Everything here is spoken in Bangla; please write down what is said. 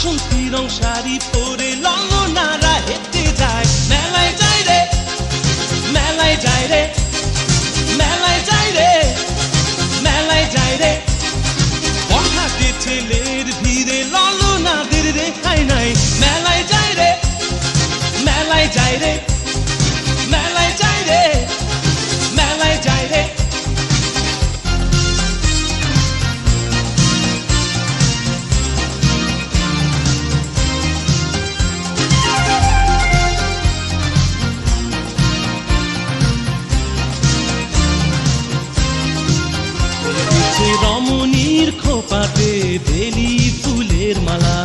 বাসন্তী রং শাড়ি পরে ললনারা হেঁটে যায় মেলায় যায় রে মেলায় যায় রে মেলায় যায় রে মেলায় যায় রে বড়হাটে ছেলের ভিড়ে ললনাদের রেহাই নাই মেলায় যায় রে মেলায় যায় রে মেলায় যায় রে মেলায় যায় রে রমণীর খোপাতে বেলি ফুলের মালা